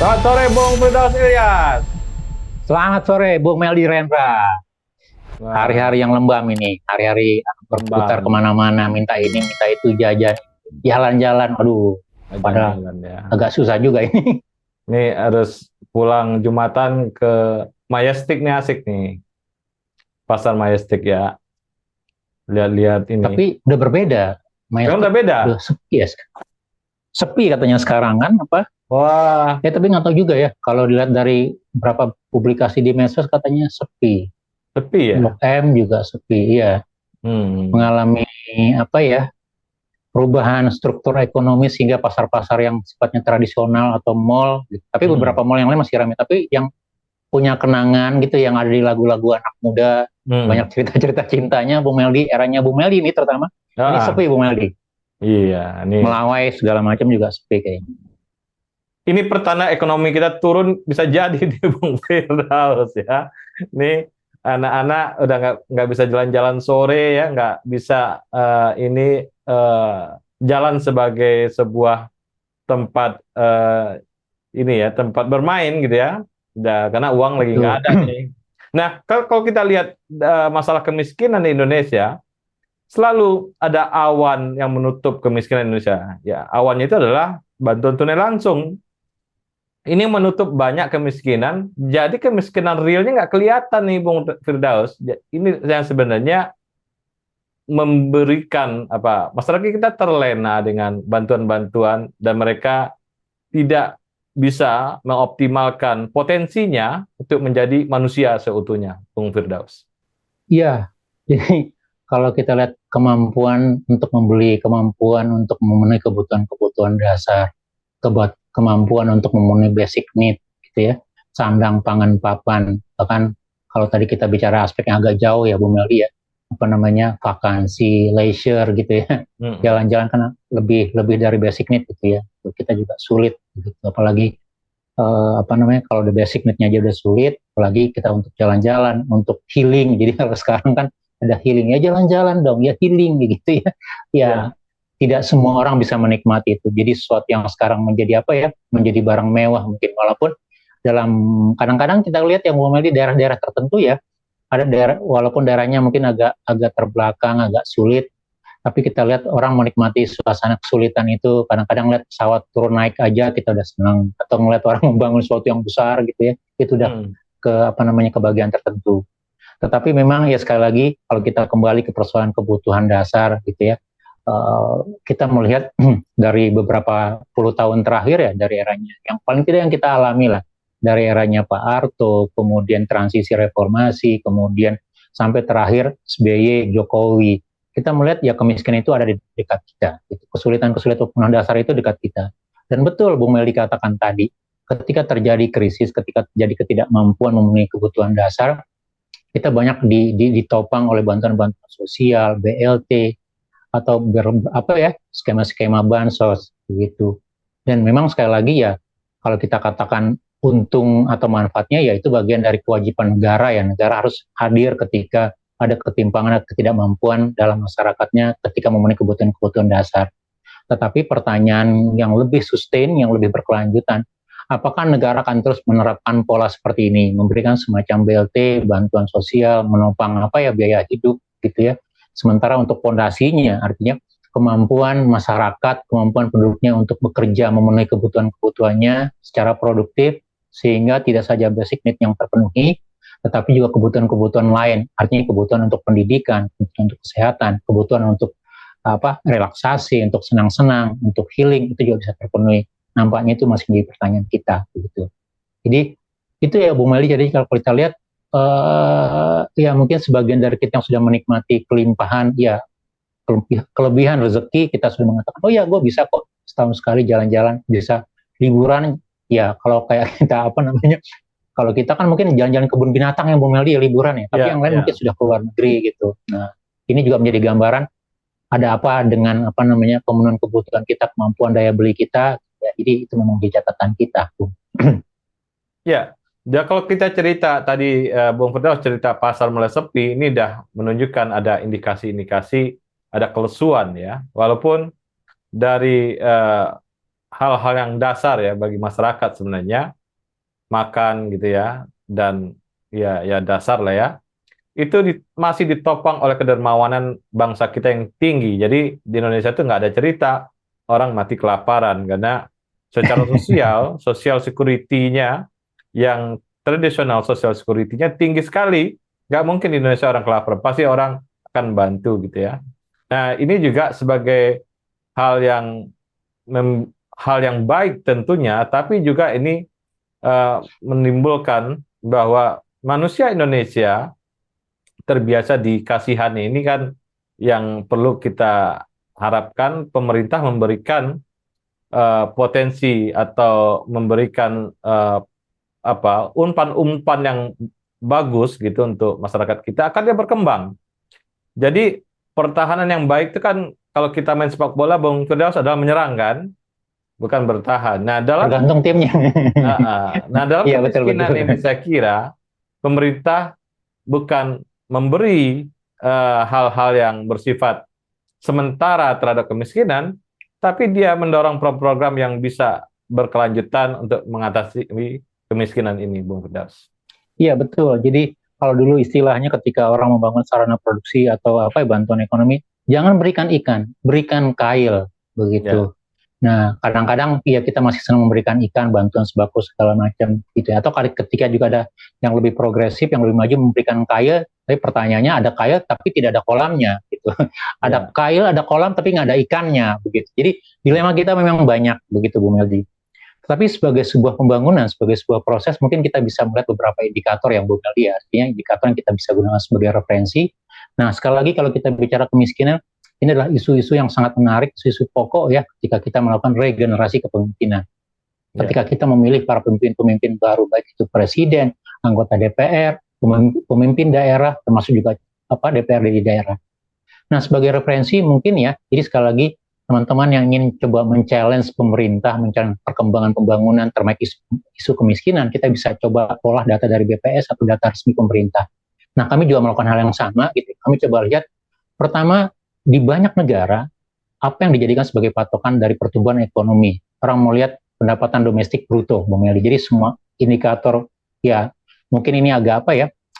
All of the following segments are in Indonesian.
Selamat sore, Bung Firdaus Ilyas. Selamat sore, Bung Meldi Rendra. Wah, Hari-hari yang lembam ini, hari-hari berputar lembam kemana-mana, minta ini, minta itu, jajan, jalan-jalan. Aduh, pada jalan-jalan ya. agak susah juga ini. Ini harus pulang Jumatan ke Majestic nih, asik nih. Pasar Majestic ya. Lihat-lihat ini. Tapi udah berbeda. Sekarang Majestic udah beda. udah sepi ya. Sepi katanya sekarang kan, apa? Wah, Ya tapi nggak tahu juga ya. Kalau dilihat dari beberapa publikasi di medsos katanya sepi. sepi ya. Blok M juga sepi, iya. Hmm. Mengalami apa ya? Perubahan struktur ekonomi sehingga pasar-pasar yang sifatnya tradisional atau mall, gitu. Tapi Hmm. beberapa mall yang lain masih ramai. Tapi yang punya kenangan gitu yang ada di lagu-lagu anak muda, Hmm. banyak cerita-cerita cintanya Bung Meldi, eranya Bung Meldi ini terutama. Ini Ah, sepi Bung Meldi. iya, Melawai segala macam juga sepi kayaknya. ini pertanda ekonomi kita turun bisa jadi di Bung Firdaus ya. Ini anak-anak udah nggak bisa jalan-jalan sore ya, nggak bisa ini jalan sebagai sebuah tempat ini ya, tempat bermain gitu ya. Udah, karena uang lagi nggak Betul. ada nih. Nah, kalau kita lihat masalah kemiskinan di Indonesia, selalu ada awan yang menutup kemiskinan Indonesia. Ya, awannya itu adalah bantuan tunai langsung. Ini menutup banyak kemiskinan, jadi kemiskinan realnya nggak kelihatan nih, Bung Firdaus. Ini yang sebenarnya memberikan apa masyarakat kita terlena dengan bantuan-bantuan dan mereka tidak bisa mengoptimalkan potensinya untuk menjadi manusia seutuhnya, Bung Firdaus. Iya. Jadi kalau kita lihat kemampuan untuk membeli, kemampuan untuk memenuhi kebutuhan-kebutuhan dasar, kemampuan untuk memenuhi basic need gitu ya, sandang, pangan, papan, bahkan kalau tadi kita bicara aspek yang agak jauh ya Bung Meldi ya, apa namanya, vakansi, leisure gitu ya, Hmm. jalan-jalan kan lebih lebih dari basic need gitu ya, kita juga sulit gitu. Apalagi apa namanya, kalau udah basic need-nya aja udah sulit, apalagi kita untuk jalan-jalan, untuk healing. Jadi kalau sekarang kan ada healing, ya jalan-jalan dong, ya healing gitu ya. Ya Ya. tidak semua orang bisa menikmati itu. Jadi sesuatu yang sekarang menjadi apa ya, menjadi barang mewah mungkin, walaupun dalam kadang-kadang kita lihat yang di daerah-daerah tertentu ya, ada daerah walaupun daerahnya mungkin agak agak terbelakang, agak sulit, tapi kita lihat orang menikmati suasana kesulitan itu. Kadang-kadang lihat pesawat turun naik aja kita udah senang, atau ngeliat orang membangun sesuatu yang besar gitu ya, itu udah Hmm. ke apa namanya, ke bagian tertentu. Tetapi memang ya sekali lagi kalau kita kembali ke persoalan kebutuhan dasar gitu ya, kita melihat dari beberapa puluh tahun terakhir ya, dari eranya yang paling tidak yang kita alami lah, dari eranya Pak Harto, kemudian transisi reformasi, kemudian sampai terakhir SBY, Jokowi, kita melihat ya kemiskinan itu ada di dekat kita, gitu. Kesulitan-kesulitan kebutuhan dasar itu dekat kita. Dan betul Bung Mel dikatakan tadi, ketika terjadi krisis, ketika terjadi ketidakmampuan memenuhi kebutuhan dasar, kita banyak ditopang oleh bantuan-bantuan sosial, BLT, atau apa ya, skema-skema bansos begitu. Dan memang sekali lagi ya, kalau kita katakan untung atau manfaatnya, ya itu bagian dari kewajiban negara ya. Negara harus hadir ketika ada ketimpangan atau ketidakmampuan dalam masyarakatnya ketika memenuhi kebutuhan-kebutuhan dasar. Tetapi pertanyaan yang lebih sustain, yang lebih berkelanjutan, apakah negara akan terus menerapkan pola seperti ini, memberikan semacam BLT, bantuan sosial, menopang apa ya, biaya hidup gitu ya. Sementara untuk fondasinya, artinya kemampuan masyarakat, kemampuan penduduknya untuk bekerja memenuhi kebutuhan-kebutuhannya secara produktif, sehingga tidak saja basic need yang terpenuhi, tetapi juga kebutuhan-kebutuhan lain, artinya kebutuhan untuk pendidikan, kebutuhan untuk kesehatan, kebutuhan untuk apa, relaksasi, untuk senang-senang, untuk healing, itu juga bisa terpenuhi. Nampaknya itu masih menjadi pertanyaan kita begitu. Jadi itu ya Bung Meli. Jadi kalau kita lihat ya mungkin sebagian dari kita yang sudah menikmati kelimpahan, ya kelebihan rezeki, kita sudah mengatakan, oh ya gue bisa kok setahun sekali jalan-jalan, bisa liburan. Ya kalau kayak kita apa namanya, kalau kita kan mungkin jalan-jalan kebun binatang yang Bung Meldi ya liburan ya, tapi Ya, yang lain mungkin ya. sudah keluar negeri gitu. Nah ini juga menjadi gambaran ada apa dengan apa namanya, pemenuhan kebutuhan kita, kemampuan daya beli kita. Ya, jadi itu memang di catatan kita. Ya. Ya, kalau kita cerita tadi, Bung Firdaus cerita pasar mulai sepi, ini dah menunjukkan ada indikasi-indikasi ada kelesuan ya. Walaupun dari hal-hal yang dasar ya bagi masyarakat sebenarnya, makan gitu ya, dan ya dasar lah ya, itu masih ditopang oleh kedermawanan bangsa kita yang tinggi. Jadi di Indonesia itu nggak ada cerita orang mati kelaparan karena secara sosial, social security-nya yang tradisional, social security-nya tinggi sekali. Nggak mungkin di Indonesia orang kelaparan, pasti orang akan bantu gitu ya. Nah, ini juga sebagai hal yang hal yang baik tentunya, tapi juga ini menimbulkan bahwa manusia Indonesia terbiasa dikasihani. Ini kan yang perlu kita harapkan pemerintah memberikan potensi atau memberikan umpan-umpan yang bagus gitu untuk masyarakat kita, akan dia berkembang. Jadi pertahanan yang baik itu kan kalau kita main sepak bola, Bung Firdaus, adalah menyerang kan, bukan bertahan. Tergantung timnya. Dalam Iya, betul, kemiskinan betul. ini saya kira pemerintah bukan memberi hal-hal yang bersifat sementara terhadap kemiskinan, tapi dia mendorong program yang bisa berkelanjutan untuk mengatasi kemiskinan ini, Bung Firdaus. Iya, betul. Jadi kalau dulu istilahnya ketika orang membangun sarana produksi atau apa ya, bantuan ekonomi, jangan berikan ikan, berikan kail begitu. Ya, Nah, kadang-kadang ya kita masih senang memberikan ikan, bantuan sembako segala macam gitu ya. Atau ketika juga ada yang lebih progresif, yang lebih maju memberikan kail, tapi pertanyaannya ada kail tapi tidak ada kolamnya gitu. Ada ya, kail, ada kolam tapi nggak ada ikannya begitu. Jadi dilema kita memang banyak begitu, Bu Meldi. Tapi sebagai sebuah pembangunan, sebagai sebuah proses, mungkin kita bisa melihat beberapa indikator yang Bu Meldi, artinya indikator yang kita bisa gunakan sebagai referensi. Nah, sekali lagi kalau kita bicara kemiskinan, ini adalah isu-isu yang sangat menarik, isu-isu pokok ya, ketika kita melakukan regenerasi kepemimpinan. ya, Ketika kita memilih para pemimpin-pemimpin baru, baik itu presiden, anggota DPR, pemimpin daerah, termasuk juga DPRD di daerah. Nah, sebagai referensi mungkin ya, jadi sekali lagi teman-teman yang ingin coba men-challenge pemerintah, men-challenge perkembangan pembangunan, termasuk isu kemiskinan, kita bisa coba olah data dari BPS atau data resmi pemerintah. Nah, kami juga melakukan hal yang sama, gitu. Kami coba lihat, pertama, di banyak negara, apa yang dijadikan sebagai patokan dari pertumbuhan ekonomi. Orang mau lihat pendapatan domestik bruto, Bung Meli. Jadi semua indikator, ya mungkin ini agak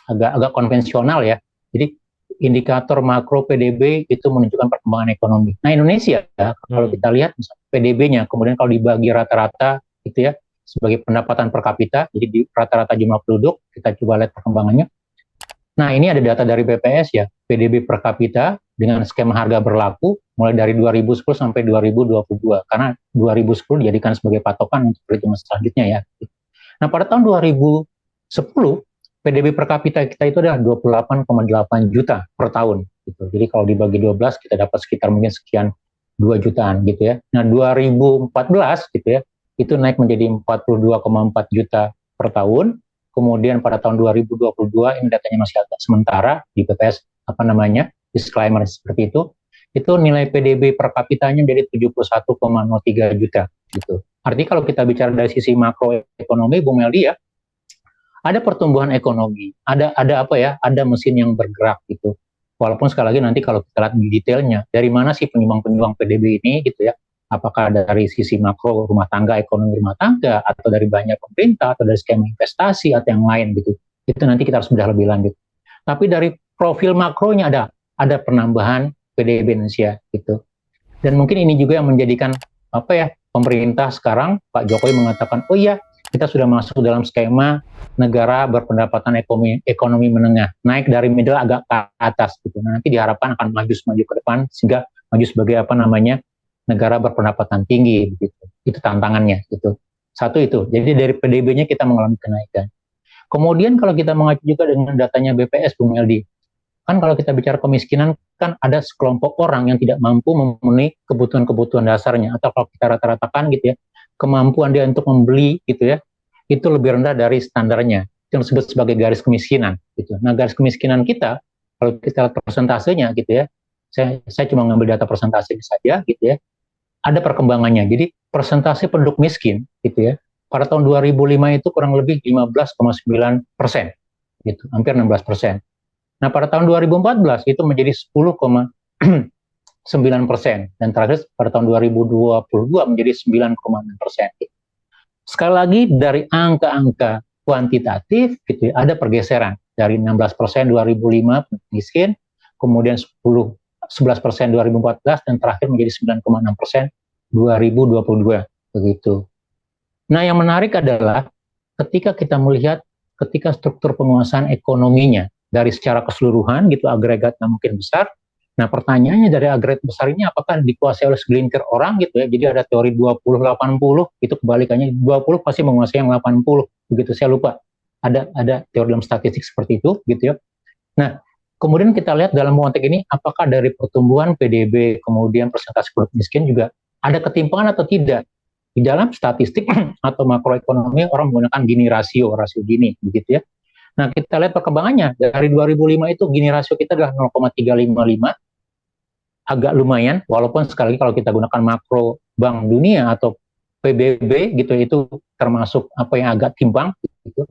agak konvensional ya. Jadi indikator makro PDB itu menunjukkan perkembangan ekonomi. Nah, Indonesia ya, kalau kita lihat PDB-nya, kemudian kalau dibagi rata-rata gitu ya, sebagai pendapatan per kapita, jadi di rata-rata jumlah penduduk, kita coba lihat perkembangannya. Nah, ini ada data dari BPS ya, PDB per kapita dengan skema harga berlaku mulai dari 2010 sampai 2022, karena 2010 dijadikan sebagai patokan untuk perhitungan selanjutnya ya. Nah, pada tahun 2010, PDB per kapita kita itu adalah 28,8 juta per tahun. Gitu. Jadi kalau dibagi 12, kita dapat sekitar mungkin sekian 2 jutaan gitu ya. Nah, 2014 gitu ya, itu naik menjadi 42,4 juta per tahun. Kemudian pada tahun 2022, ini datanya masih agak sementara di BPS, disclaimer seperti itu nilai PDB per kapitanya menjadi 71,03 juta gitu. Artinya kalau kita bicara dari sisi makroekonomi, Bung Meldi ya, ada pertumbuhan ekonomi, ada mesin yang bergerak gitu. Walaupun sekali lagi nanti kalau kita lihat di detailnya, dari mana sih penyumbang-penyumbang PDB ini gitu ya, apakah dari sisi makro rumah tangga, ekonomi rumah tangga, atau dari banyak pemerintah, atau dari skema investasi, atau yang lain gitu. Itu nanti kita harus bedah lebih lanjut. Tapi dari profil makronya ada penambahan PDB Indonesia gitu. Dan mungkin ini juga yang menjadikan pemerintah sekarang, Pak Jokowi mengatakan, oh iya, kita sudah masuk dalam skema negara berpendapatan ekonomi menengah, naik dari middle agak ke atas gitu. Nanti diharapkan akan maju ke depan sehingga maju sebagai negara berpendapatan tinggi gitu. Itu tantangannya gitu. Satu itu. Jadi dari PDB-nya kita mengalami kenaikan. Kemudian kalau kita mengacu juga dengan datanya BPS, Bung Eldi, kan kalau kita bicara kemiskinan kan ada sekelompok orang yang tidak mampu memenuhi kebutuhan-kebutuhan dasarnya, atau kalau kita rata-ratakan gitu ya, kemampuan dia untuk membeli gitu ya, itu lebih rendah dari standarnya, yang disebut sebagai garis kemiskinan gitu. Nah, garis kemiskinan kita kalau kita lihat persentasenya gitu ya, saya cuma ngambil data persentase saja gitu ya, ada perkembangannya. Jadi persentase penduduk miskin gitu ya, pada tahun 2005 itu kurang lebih 15,9% gitu, hampir 16%. Nah, pada tahun 2014 itu menjadi 10,9%. 9%, dan terakhir pada tahun 2022 menjadi 9,6%. Sekali lagi dari angka-angka kuantitatif gitu ya, ada pergeseran dari 16% 2005 miskin, kemudian 11% 2014, dan terakhir menjadi 9,6% 2022 begitu. Nah, yang menarik adalah ketika kita melihat ketika struktur penguasaan ekonominya dari secara keseluruhan gitu, agregatnya mungkin besar. Nah, pertanyaannya dari agregat besar ini apakah dikuasai oleh segelintir orang gitu ya. Jadi ada teori 20-80, itu kebalikannya 20 pasti menguasai yang 80 begitu. Saya lupa. Ada teori dalam statistik seperti itu gitu ya. Nah, kemudian kita lihat dalam konteks ini apakah dari pertumbuhan PDB kemudian persentase penduduk miskin juga ada ketimpangan atau tidak. Di dalam statistik atau makroekonomi orang menggunakan Gini rasio Gini begitu ya. Nah, kita lihat perkembangannya. Dari 2005 itu Gini rasio kita adalah 0,355, agak lumayan, walaupun sekali lagi kalau kita gunakan makro Bank Dunia atau PBB gitu, itu termasuk apa yang agak timpang gitu.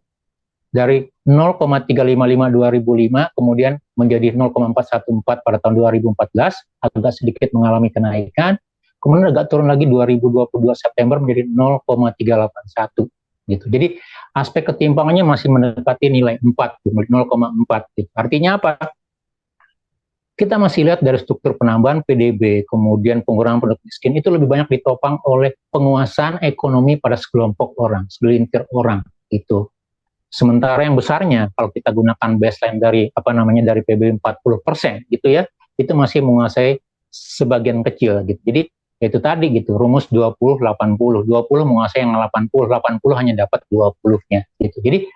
Dari 0,355 2005 kemudian menjadi 0,414 pada tahun 2014, agak sedikit mengalami kenaikan, kemudian agak turun lagi 2022 September menjadi 0,381 gitu. Jadi aspek ketimpangannya masih mendekati nilai 4, 0,4 gitu. Artinya apa? Kita masih lihat dari struktur penambahan PDB, kemudian pengurangan penduduk miskin, itu lebih banyak ditopang oleh penguasaan ekonomi pada sekelompok orang, segelintir orang itu. Sementara yang besarnya, kalau kita gunakan baseline dari dari PBB 40% gitu ya, itu masih menguasai sebagian kecil gitu. Jadi itu tadi gitu, rumus 20-80, 20 menguasai yang 80, 80 hanya dapat 20-nya gitu. Jadi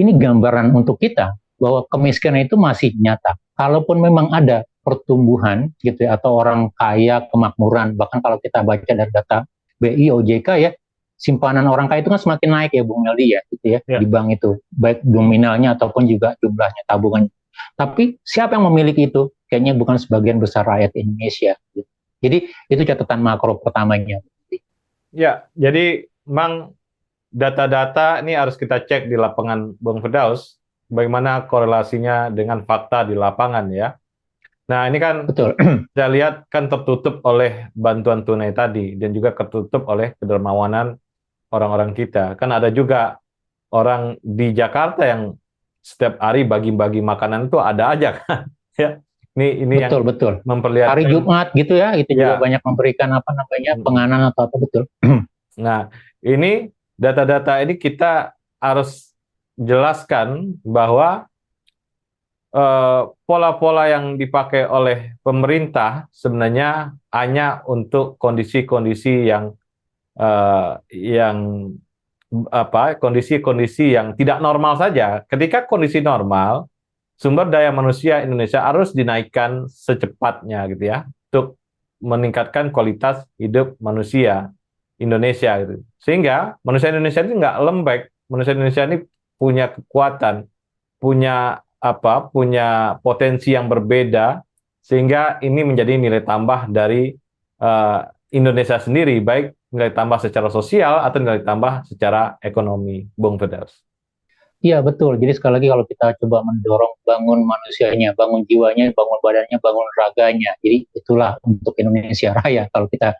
ini gambaran untuk kita bahwa kemiskinan itu masih nyata. Kalaupun memang ada pertumbuhan gitu ya, atau orang kaya, kemakmuran, bahkan kalau kita baca dari data BI, OJK ya, simpanan orang kaya itu kan semakin naik ya Bung Meldi ya, gitu ya, di bank itu, baik nominalnya ataupun juga jumlahnya tabungannya. Tapi siapa yang memiliki itu? Kayaknya bukan sebagian besar rakyat Indonesia. Gitu. Jadi itu catatan makro pertamanya. Ya, jadi memang data-data ini harus kita cek di lapangan, Bung Firdaus, bagaimana korelasinya dengan fakta di lapangan ya. Nah, ini kan betul. Saya lihat kan tertutup oleh bantuan tunai tadi dan juga tertutup oleh kedermawanan orang-orang kita. Kan ada juga orang di Jakarta yang setiap hari bagi-bagi makanan itu ada aja kan. Ya. Ini betul, yang betul. memperlihatkan Hari Jumat gitu ya, itu juga ya. banyak memberikan penganan atau apa, betul. Nah, ini data-data ini kita harus jelaskan bahwa pola-pola yang dipakai oleh pemerintah sebenarnya hanya untuk kondisi-kondisi yang kondisi-kondisi yang tidak normal saja. Ketika kondisi normal, sumber daya manusia Indonesia harus dinaikkan secepatnya gitu ya, untuk meningkatkan kualitas hidup manusia Indonesia gitu. Sehingga manusia Indonesia ini nggak lembek, manusia Indonesia ini punya kekuatan, punya potensi yang berbeda, sehingga ini menjadi nilai tambah dari uh, Indonesia sendiri, baik nilai tambah secara sosial atau nilai tambah secara ekonomi, Bung Firdaus. Iya betul. Jadi sekali lagi kalau kita coba mendorong bangun manusianya, bangun jiwanya, bangun badannya, bangun raganya. Jadi itulah untuk Indonesia Raya. Kalau kita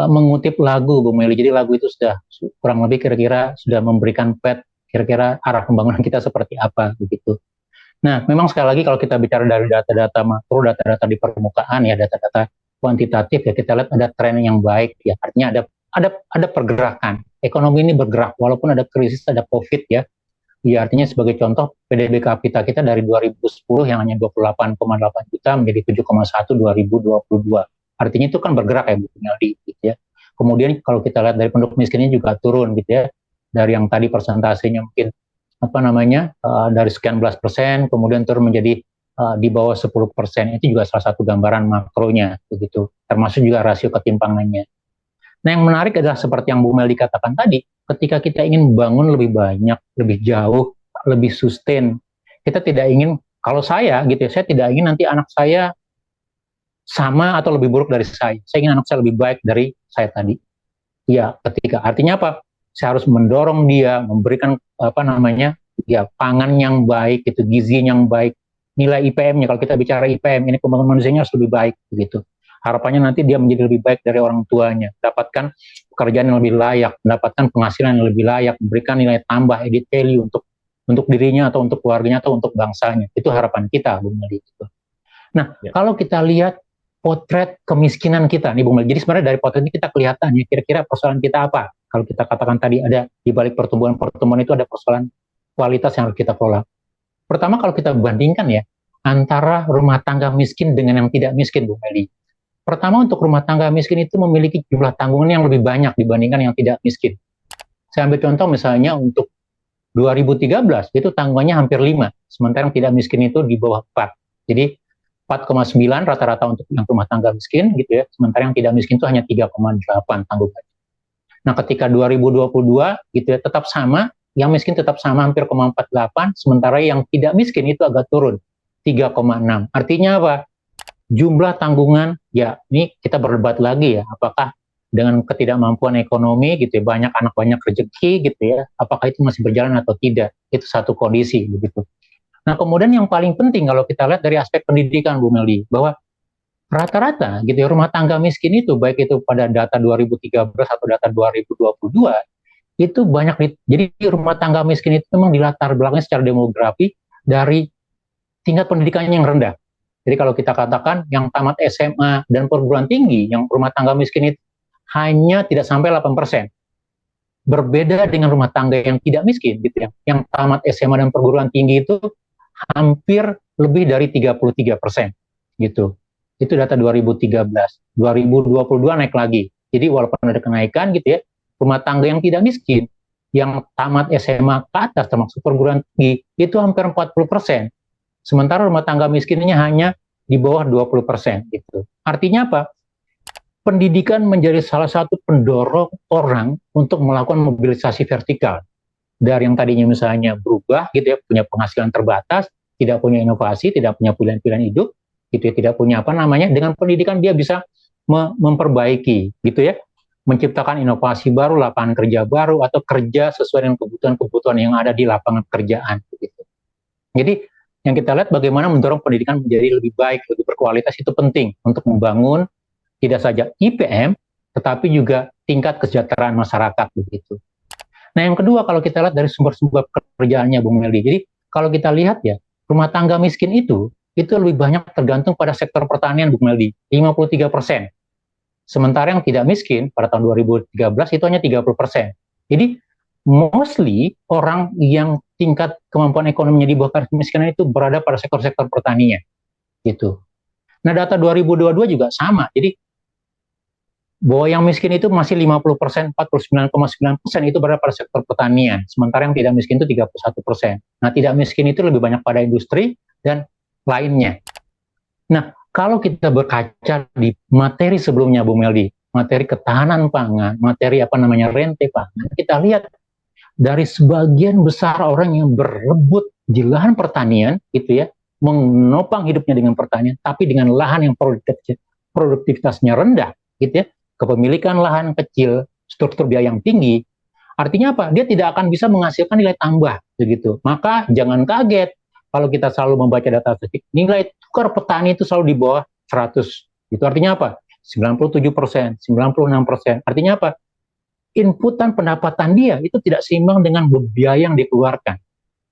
mengutip lagu Bung Meli. Jadi lagu itu sudah kurang lebih kira-kira sudah memberikan kira-kira arah pembangunan kita seperti apa begitu. Nah, memang sekali lagi kalau kita bicara dari data-data makro, data-data di permukaan ya, data-data kuantitatif ya, kita lihat ada tren yang baik ya. Artinya ada pergerakan. Ekonomi ini bergerak walaupun ada krisis, ada Covid ya. Ya, artinya sebagai contoh PDB kapita kita dari 2010 yang hanya 28,8 juta menjadi 7,1 2022. Artinya itu kan bergerak ya Bu Meldi gitu ya. Kemudian kalau kita lihat dari penduduk miskinnya juga turun gitu ya. Dari yang tadi persentasenya mungkin dari sekian belas persen kemudian turun menjadi di bawah 10%. Itu juga salah satu gambaran makronya begitu, termasuk juga rasio ketimpangannya. Nah, yang menarik adalah seperti yang Bu Meldi katakan tadi, ketika kita ingin bangun lebih banyak, lebih jauh, lebih sustain, kita tidak ingin, kalau saya gitu ya, saya tidak ingin nanti anak saya sama atau lebih buruk dari saya. Saya ingin anak saya lebih baik dari saya tadi. Ya, artinya apa? Saya harus mendorong dia, memberikan pangan yang baik, gizi yang baik, nilai IPM-nya. Kalau kita bicara IPM, ini pembangunan manusianya harus lebih baik begitu. Harapannya nanti dia menjadi lebih baik dari orang tuanya, mendapatkan pekerjaan yang lebih layak, mendapatkan penghasilan yang lebih layak, memberikan nilai tambah, added value untuk dirinya atau untuk keluarganya atau untuk bangsanya. Itu harapan kita, Bung Meli. Nah, Ya. kalau kita lihat potret kemiskinan kita nih, Bung Meli. Jadi sebenarnya dari potret ini kita kelihatan ya kira-kira persoalan kita apa. Kalau kita katakan tadi ada di balik pertumbuhan itu ada persoalan kualitas yang harus kita kelola. Pertama kalau kita bandingkan ya antara rumah tangga miskin dengan yang tidak miskin, Bung Meli. Pertama untuk rumah tangga miskin itu memiliki jumlah tanggungan yang lebih banyak dibandingkan yang tidak miskin. Saya ambil contoh misalnya untuk 2013 itu tanggungannya hampir 5, sementara yang tidak miskin itu di bawah 4. Jadi 4,9 rata-rata untuk yang rumah tangga miskin gitu ya, sementara yang tidak miskin itu hanya 3,8 tanggungannya. Nah, ketika 2022 gitu ya tetap sama, yang miskin tetap sama hampir 0,48, sementara yang tidak miskin itu agak turun 3,6. Artinya apa? Jumlah tanggungan ya ini kita berdebat lagi ya, apakah dengan ketidakmampuan ekonomi gitu ya, banyak anak banyak rezeki gitu ya, apakah itu masih berjalan atau tidak? Itu satu kondisi begitu. Nah, kemudian yang paling penting kalau kita lihat dari aspek pendidikan, Bu Meldi, bahwa rata-rata gitu ya, rumah tangga miskin itu, baik itu pada data 2013 atau data 2022, itu banyak, jadi rumah tangga miskin itu memang dilatar belakangnya secara demografi dari tingkat pendidikannya yang rendah. Jadi kalau kita katakan yang tamat SMA dan perguruan tinggi, yang rumah tangga miskin itu hanya tidak sampai 8%. Berbeda dengan rumah tangga yang tidak miskin, gitu ya, yang tamat SMA dan perguruan tinggi itu hampir lebih dari 33%, gitu. Itu data 2013. 2022 naik lagi. Jadi walaupun ada kenaikan gitu ya, rumah tangga yang tidak miskin, yang tamat SMA ke atas termasuk perguruan tinggi, itu hampir 40%. Sementara rumah tangga miskinnya hanya di bawah 20%, gitu. Artinya apa? Pendidikan menjadi salah satu pendorong orang untuk melakukan mobilisasi vertikal. Dari yang tadinya misalnya berubah gitu ya, punya penghasilan terbatas, tidak punya inovasi, tidak punya pilihan-pilihan hidup, gitu ya, tidak punya apa namanya, dengan pendidikan dia bisa memperbaiki gitu ya, menciptakan inovasi baru, lapangan kerja baru, atau kerja sesuai dengan kebutuhan-kebutuhan yang ada di lapangan pekerjaan gitu. Jadi yang kita lihat bagaimana mendorong pendidikan menjadi lebih baik, lebih berkualitas itu penting untuk membangun tidak saja IPM, tetapi juga tingkat kesejahteraan masyarakat begitu. Nah, yang kedua kalau kita lihat dari sumber-sumber pekerjaannya, Bung Meldi. Jadi kalau kita lihat ya, rumah tangga miskin itu lebih banyak tergantung pada sektor pertanian, Bung Meldi, 53%. Sementara yang tidak miskin pada tahun 2013 itu hanya 30%. Jadi mostly orang yang tingkat kemampuan ekonominya di bawah garis kemiskinan itu berada pada sektor-sektor pertanian gitu. Nah, data 2022 juga sama. Jadi bahwa yang miskin itu masih 50%, 49,9% itu berada pada sektor pertanian, sementara yang tidak miskin itu 31%. Nah, tidak miskin itu lebih banyak pada industri dan lainnya. Nah, kalau kita berkaca di materi sebelumnya, Bu Meldi, materi ketahanan pangan, materi apa namanya rente pangan, kita lihat dari sebagian besar orang yang berebut di lahan pertanian, gitu ya, menopang hidupnya dengan pertanian, tapi dengan lahan yang produktivitasnya rendah, gitu ya, kepemilikan lahan kecil, struktur biaya yang tinggi, artinya apa? Dia tidak akan bisa menghasilkan nilai tambah, begitu. Maka jangan kaget kalau kita selalu membaca data statistik, nilai tukar petani itu selalu di bawah 100. Itu artinya apa? 97%, 96%. Artinya apa? Inputan pendapatan dia itu tidak seimbang dengan biaya yang dikeluarkan.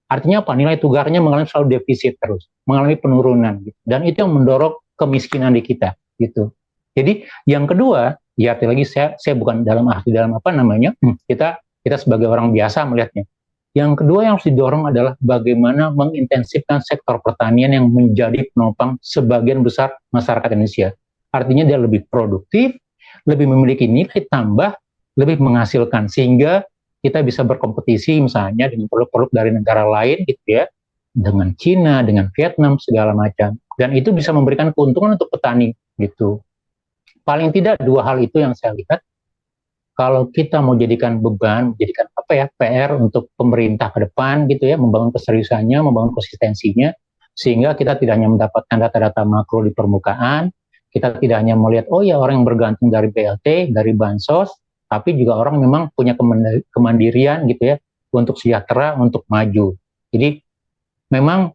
Artinya apa? Nilai tukarnya mengalami selalu defisit terus, mengalami penurunan. Gitu. Dan itu yang mendorong kemiskinan di kita. Gitu. Jadi yang kedua, ya lagi saya bukan dalam apa namanya, kita sebagai orang biasa melihatnya. Yang kedua yang harus didorong adalah bagaimana mengintensifkan sektor pertanian yang menjadi penopang sebagian besar masyarakat Indonesia. Artinya dia lebih produktif, lebih memiliki nilai tambah, lebih menghasilkan, sehingga kita bisa berkompetisi misalnya dengan produk-produk dari negara lain gitu ya, dengan Cina, dengan Vietnam, segala macam. Dan itu bisa memberikan keuntungan untuk petani gitu. Paling tidak dua hal itu yang saya lihat. Kalau kita mau jadikan beban, jadikan apa ya, PR untuk pemerintah ke depan gitu ya, membangun keseriusannya, membangun konsistensinya, sehingga kita tidak hanya mendapatkan data-data makro di permukaan, kita tidak hanya melihat, oh ya orang yang bergantung dari BLT, dari Bansos, tapi juga orang memang punya kemandirian gitu ya, untuk sejahtera, untuk maju. Jadi memang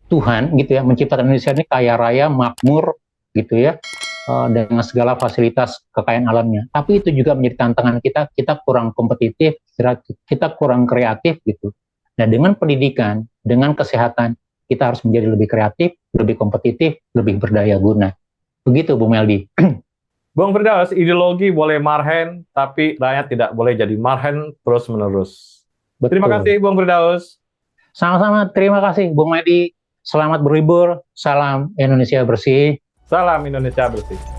Tuhan gitu ya, menciptakan Indonesia ini kaya raya, makmur gitu ya, dengan segala fasilitas kekayaan alamnya. Tapi itu juga menjadi tantangan kita, kita kurang kompetitif, kita kurang kreatif gitu. Nah, dengan pendidikan, dengan kesehatan, kita harus menjadi lebih kreatif, lebih kompetitif, lebih berdaya guna. Begitu, Bung Meldi. Bung Firdaus, ideologi boleh marhen, tapi rakyat tidak boleh jadi marhen terus-menerus. Terima Betul. kasih, Bung Firdaus. Sama-sama, terima kasih, Bung Meldi. Selamat berlibur, salam Indonesia bersih. Salam Indonesia bersih.